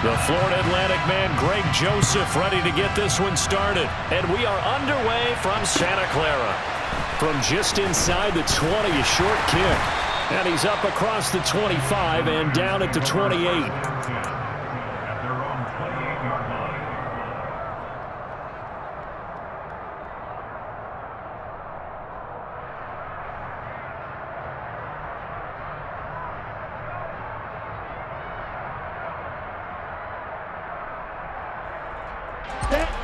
The Florida Atlantic man, Greg Joseph, ready to get this one started. And we are underway from Santa Clara. From just inside the 20, a short kick. And he's up across the 25 and down at the 28.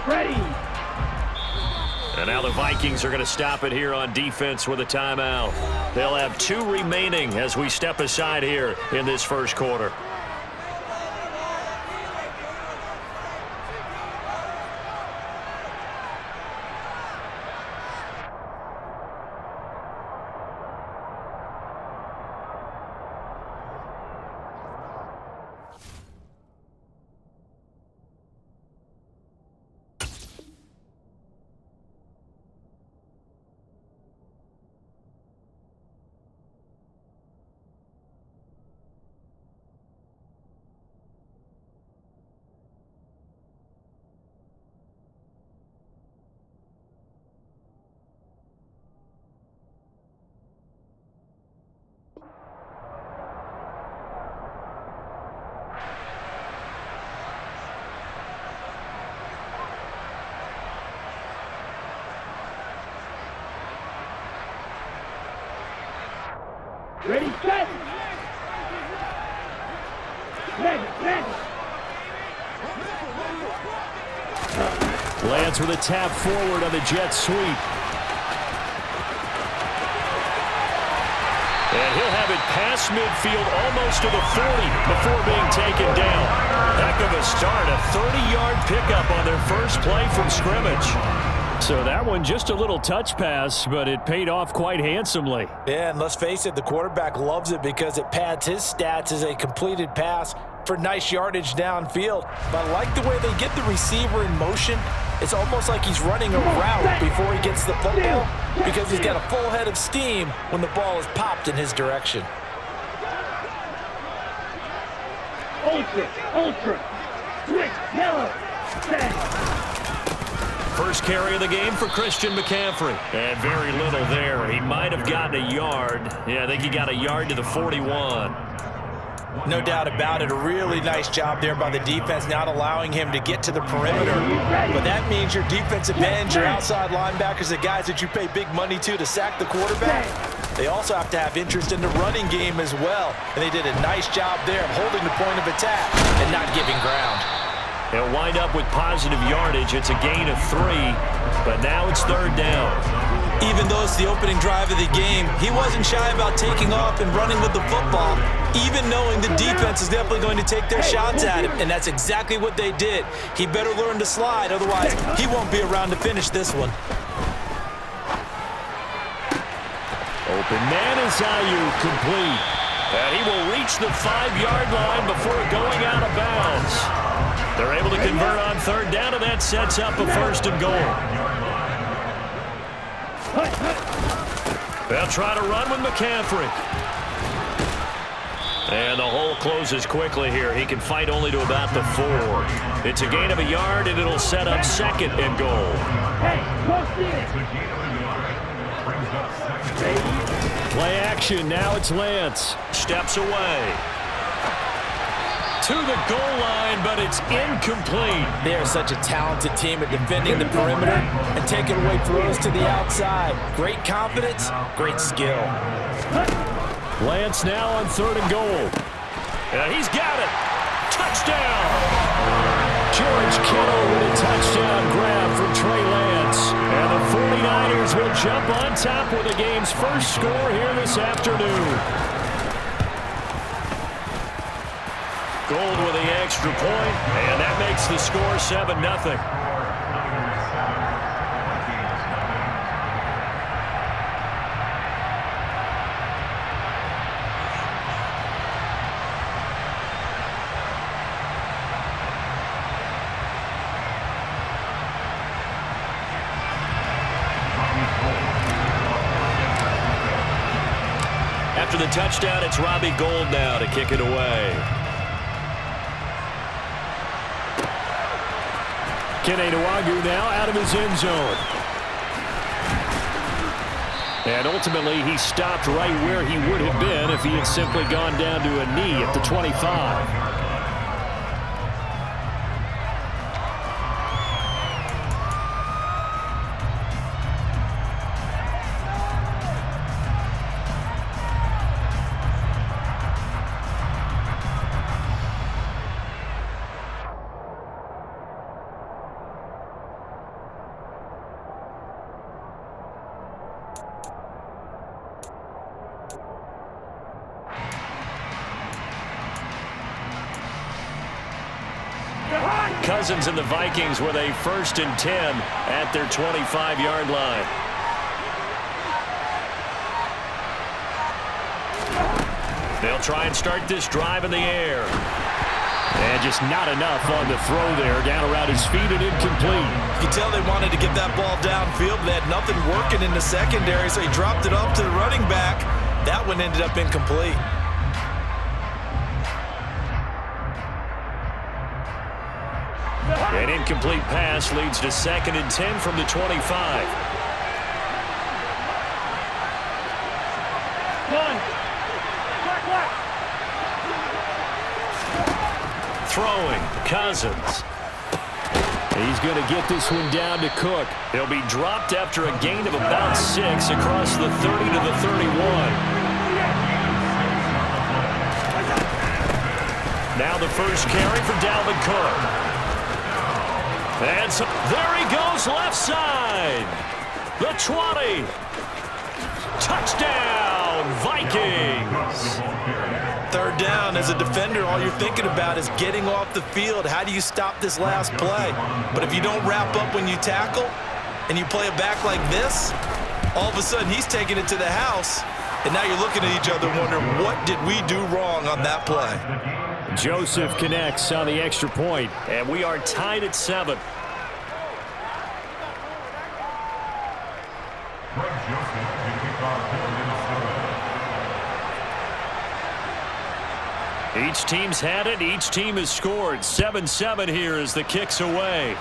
Ready. And now the Vikings are going to stop it here on defense with a timeout. They'll have 2 remaining as we step aside here in this first quarter. Ready, set! Ready. Lance with a tap forward on the jet sweep. And he'll have it past midfield almost to the 40 before being taken down. Heck of a start, a 30-yard pickup on their first play from scrimmage. So that one just a little touch pass, but it paid off quite handsomely. Yeah, and let's face it, the quarterback loves it because it pads his stats as a completed pass for nice yardage downfield. But I like the way they get the receiver in motion. It's almost like he's running a route before he gets the football because he's got a full head of steam when the ball is popped in his direction. Ultra, quick, yellow, set. First carry of the game for Christian McCaffrey. And very little there. He might have gotten a yard. Yeah, I think he got a yard to the 41. No doubt about it. A really nice job there by the defense, not allowing him to get to the perimeter. But that means your defensive ends, your outside linebackers, the guys that you pay big money to sack the quarterback, they also have to have interest in the running game as well. And they did a nice job there of holding the point of attack and not giving ground. They'll wind up with positive yardage. It's a gain of 3, but now it's 3rd down. Even though it's the opening drive of the game, he wasn't shy about taking off and running with the football, even knowing the defense is definitely going to take their shots at him, and that's exactly what they did. He better learn to slide, otherwise he won't be around to finish this one. Open man is Ayuk, complete. And he will reach the 5-yard line before going out of bounds. They're able to convert on 3rd down, and that sets up a 1st and goal. They'll try to run with McCaffrey. And the hole closes quickly here. He can fight only to about the 4. It's a gain of a yard, and it'll set up 2nd and goal. Play action, now it's Lance. Steps away. To the goal line, but it's incomplete. They are such a talented team at defending the perimeter and taking away throws to the outside. Great confidence, great skill. Lance now on 3rd and goal. And he's got it. Touchdown. George Kittle with a touchdown grab from Trey Lance. And the 49ers will jump on top with the game's first score here this afternoon. Gold with the extra point, and that makes the score 7-0. After the touchdown, it's Robbie Gould now to kick it away. Anotha now out of his end zone. And ultimately, he stopped right where he would have been if he had simply gone down to a knee at the 25. Cousins and the Vikings with a 1st and 10 at their 25-yard line. They'll try and start this drive in the air. And just not enough on the throw there. Down around his feet and incomplete. You can tell they wanted to get that ball downfield. They had nothing working in the secondary, so he dropped it off to the running back. That one ended up incomplete. An incomplete pass leads to 2nd and 10 from the 25. Throwing, Cousins. He's going to get this one down to Cook. He'll be dropped after a gain of about 6 across the 30 to the 31. Now the first carry for Dalvin Cook. And so, there he goes left side. The 20. Touchdown, Vikings. 3rd down. As a defender, all you're thinking about is getting off the field. How do you stop this last play? But if you don't wrap up when you tackle and you play it back like this, all of a sudden he's taking it to the house. And now you're looking at each other wondering, what did we do wrong on that play? Joseph connects on the extra point, and we are tied at 7. Each team's had it. Each team has scored. 7-7 here as the kick's away.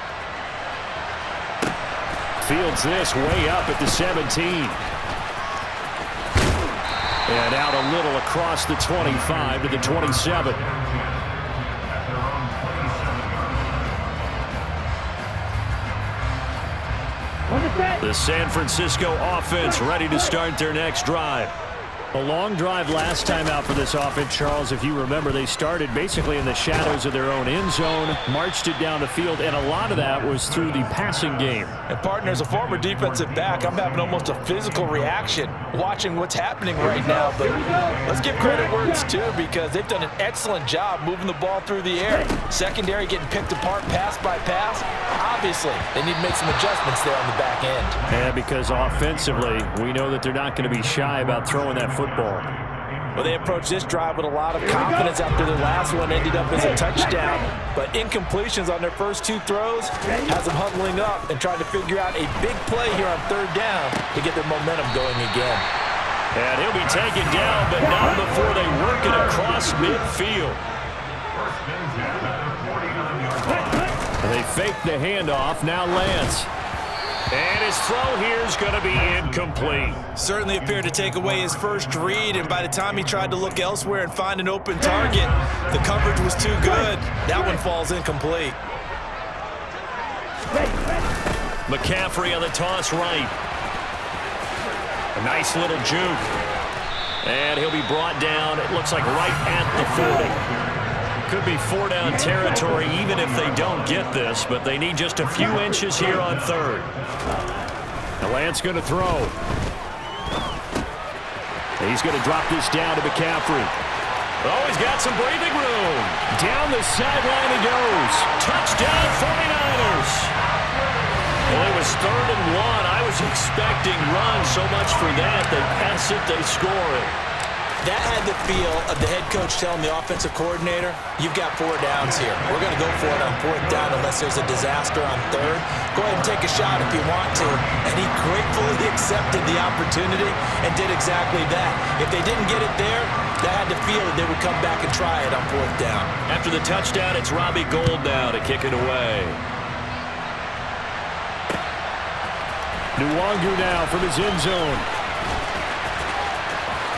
Fields this way up at the 17. And out a little across the 25 to the 27. The San Francisco offense ready to start their next drive. A long drive last time out for this offense, Charles. If you remember, they started basically in the shadows of their own end zone, marched it down the field, and a lot of that was through the passing game. And, partner, as a former defensive back, I'm having almost a physical reaction watching what's happening right now. But let's give credit where it's due, because they've done an excellent job moving the ball through the air. Secondary getting picked apart pass by pass. Obviously, they need to make some adjustments there on the back end. Yeah, because offensively, we know that they're not going to be shy about throwing that football. Well, they approached this drive with a lot of confidence after their last one ended up as a touchdown. But incompletions on their first 2 throws has them huddling up and trying to figure out a big play here on 3rd down to get their momentum going again. And he'll be taken down, but not before they work it across midfield. They fake the handoff. Now Lance. And his throw here is going to be incomplete. Certainly appeared to take away his first read, and by the time he tried to look elsewhere and find an open target, the coverage was too good. That one falls incomplete. McCaffrey on the toss right. A nice little juke. And he'll be brought down, it looks like right at the 40. Could be 4-down territory even if they don't get this, but they need just a few inches here on 3rd. Now Lance going to throw. He's going to drop this down to McCaffrey. Oh, he's got some breathing room. Down the sideline he goes. Touchdown 49ers. Well, it was 3rd and 1. I was expecting runs, so much for that. They pass it, they score it. That had the feel of the head coach telling the offensive coordinator, you've got 4 downs here. We're going to go for it on 4th down unless there's a disaster on 3rd. Go ahead and take a shot if you want to. And he gratefully accepted the opportunity and did exactly that. If they didn't get it there, that had the feel that they would come back and try it on 4th down. After the touchdown, it's Robbie Gould now to kick it away. Nwangu now from his end zone.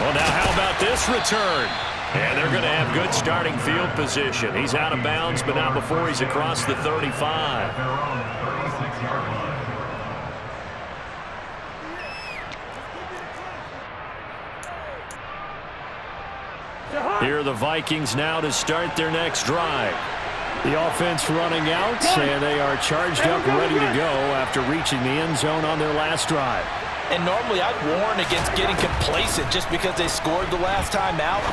Well, now how about this return? And they're going to have good starting field position. He's out of bounds, but not before he's across the 35. Here are the Vikings now to start their next drive. The offense running out, and they are charged up ready to go after reaching the end zone on their last drive. And normally I'd warn against getting complacent just because they scored the last time out.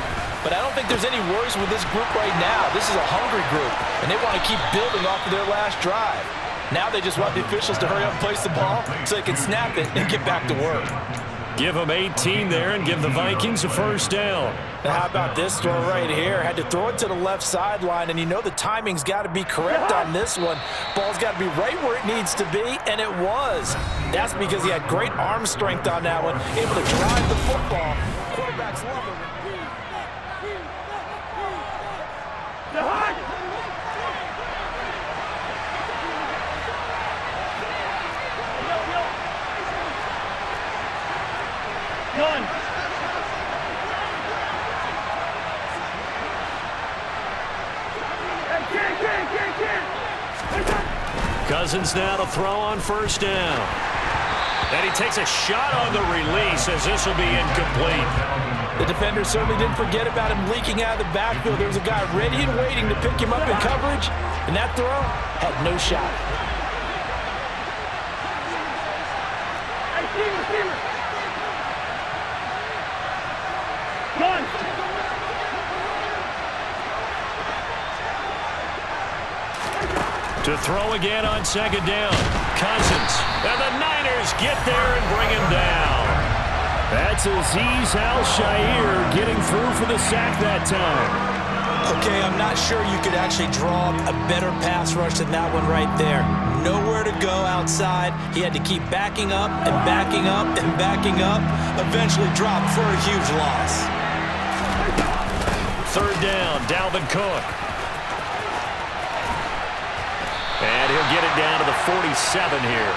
But I don't think there's any worries with this group right now. This is a hungry group, and they want to keep building off of their last drive. Now they just want the officials to hurry up and place the ball so they can snap it and get back to work. Give them 18 there and give the Vikings a first down. Now how about this throw right here? Had to throw it to the left sideline, and you know the timing's got to be correct on this one. Ball's got to be right where it needs to be, and it was. That's because he had great arm strength on that one, able to drive the football. Quarterbacks love it. Cousins now to throw on first down. And he takes a shot on the release as this will be incomplete. The defender certainly didn't forget about him leaking out of the backfield. There was a guy ready and waiting to pick him up in coverage, and that throw had no shot. To throw again on second down. Cousins. And the Niners get there and bring him down. That's Azeez Al-Shaair getting through for the sack that time. Okay, I'm not sure you could actually draw up a better pass rush than that one right there. Nowhere to go outside. He had to keep backing up and backing up and backing up. Eventually dropped for a huge loss. Third down, Dalvin Cook. And he'll get it down to the 47 here.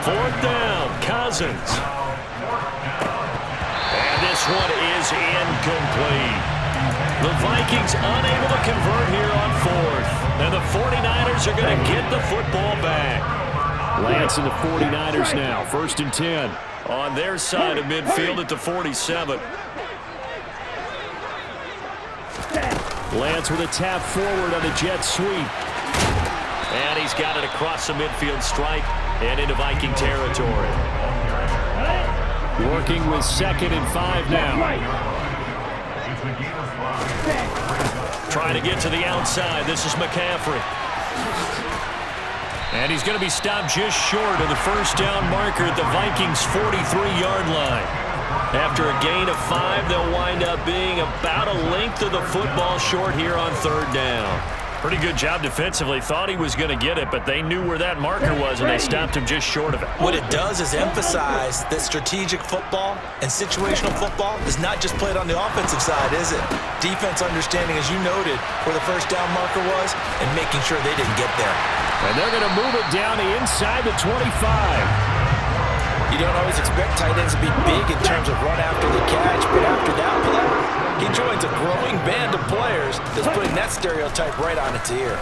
Fourth down, Cousins. And this one is incomplete. The Vikings unable to convert here on fourth. And the 49ers are going to get the football back. Lance and the 49ers now, first and 10. On their side of midfield at the 47. Lance with a tap forward on the jet sweep. And he's got it across the midfield stripe and into Viking territory. Working with 2nd and 5 now. Trying to get to the outside. This is McCaffrey. And he's going to be stopped just short of the first down marker at the Vikings' 43-yard line. After a gain of 5, they'll wind up being about a length of the football short here on third down. Pretty good job defensively. Thought he was going to get it, but they knew where that marker was, and they stopped him just short of it. What it does is emphasize that strategic football and situational football is not just played on the offensive side, is it? Defense understanding, as you noted, where the first down marker was and making sure they didn't get there. And they're going to move it down to inside the 25. You don't always expect tight ends to be big in terms of run after the catch, but after that play, he joins a growing band of players that's putting that stereotype right on its ear.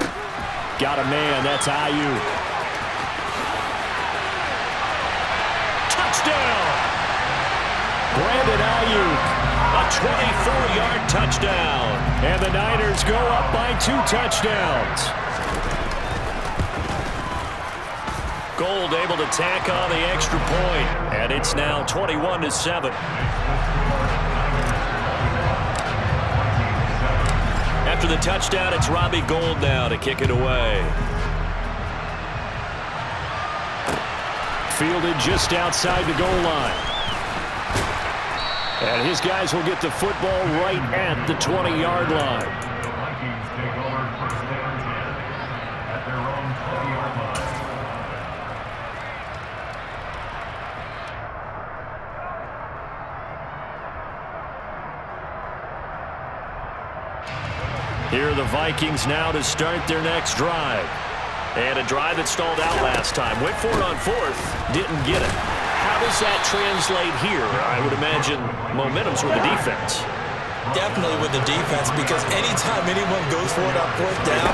Got a man, that's Ayuk. Touchdown! Brandon Ayuk, a 24-yard touchdown. And the Niners go up by 2 touchdowns. Gold able to tack on the extra point, and it's now 21-7. After the touchdown, it's Robbie Gould now to kick it away. Fielded just outside the goal line. And his guys will get the football right at the 20-yard line. Here are the Vikings now to start their next drive. And a drive that stalled out last time. Went for it on fourth, didn't get it. How does that translate here? I would imagine momentum's with the defense. Definitely with the defense, because anytime anyone goes for it on fourth down,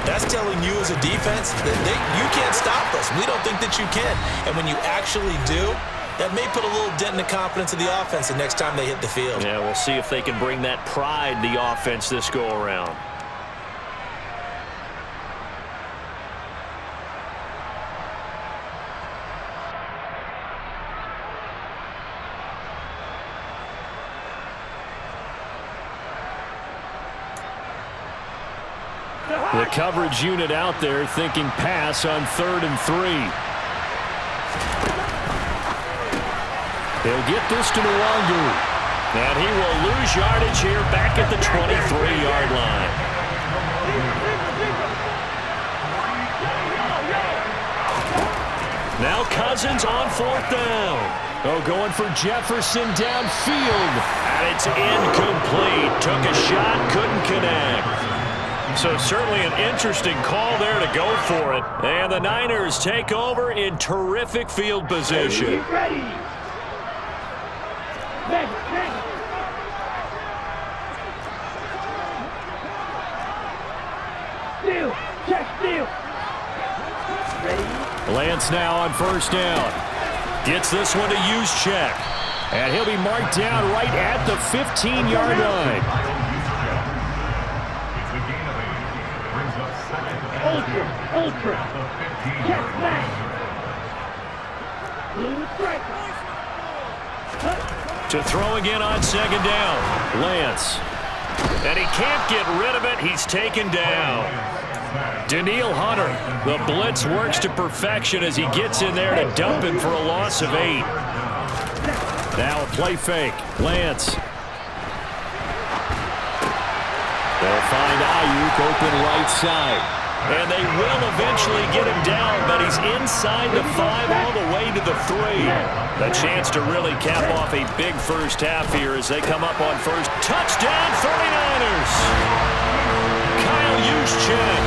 that's telling you as a defense that you can't stop us. We don't think that you can. And when you actually do, that may put a little dent in the confidence of the offense the next time they hit the field. Yeah, we'll see if they can bring that pride the offense this go around. The coverage unit out there thinking pass on 3rd and 3. He'll get this to Nwangu. And he will lose yardage here back at the 23-yard line. Now Cousins on 4th down. Oh, going for Jefferson downfield. And it's incomplete. Took a shot, couldn't connect. So certainly an interesting call there to go for it. And the Niners take over in terrific field position. Ready. Steal. Check steal. Ready. Lance now on 1st down. Gets this one to Juszczyk. And he'll be marked down right at the 15-yard line. Ultra. Check back. Blue striker. To throw again on 2nd down. Lance. And he can't get rid of it. He's taken down. Daniil Hunter. The blitz works to perfection as he gets in there to dump him for a loss of 8. Now a play fake. Lance. They'll find Ayuk open right side. And they will eventually get him down, but he's inside the 5 all the way to the 3. A chance to really cap off a big first half here as they come up on first. Touchdown 49ers! Kyle Juszczyk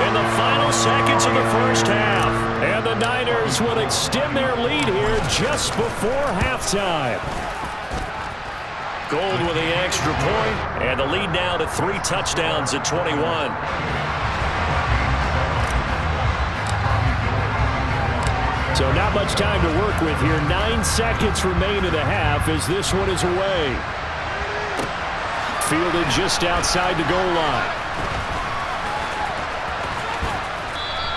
in the final seconds of the first half. And the Niners will extend their lead here just before halftime. Gold with the extra point, and the lead now to 3 touchdowns at 21. So not much time to work with here. 9 seconds remain in the half as this one is away. Fielded just outside the goal line.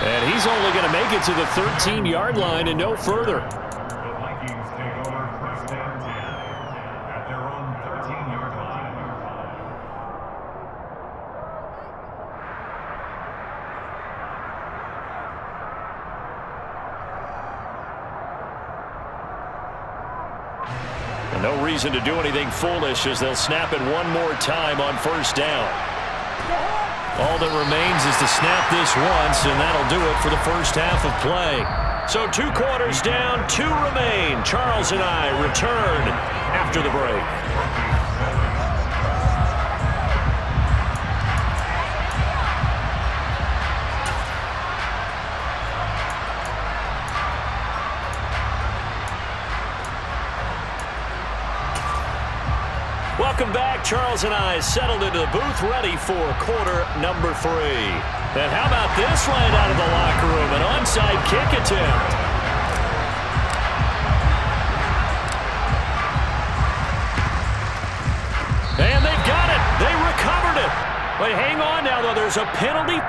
And he's only going to make it to the 13-yard line and no further. The Vikings take over first down 10 at their own 13-yard line. And no reason to do anything foolish as they'll snap it one more time on first down. All that remains is to snap this once, and that'll do it for the first half of play. So 2 quarters down, 2 remain. Charles and I return after the break. Welcome back. Charles and I settled into the booth ready for quarter number 3. And how about this right out of the locker room? An onside kick attempt. And they've got it. They recovered it. But hang on now, though. There's a penalty.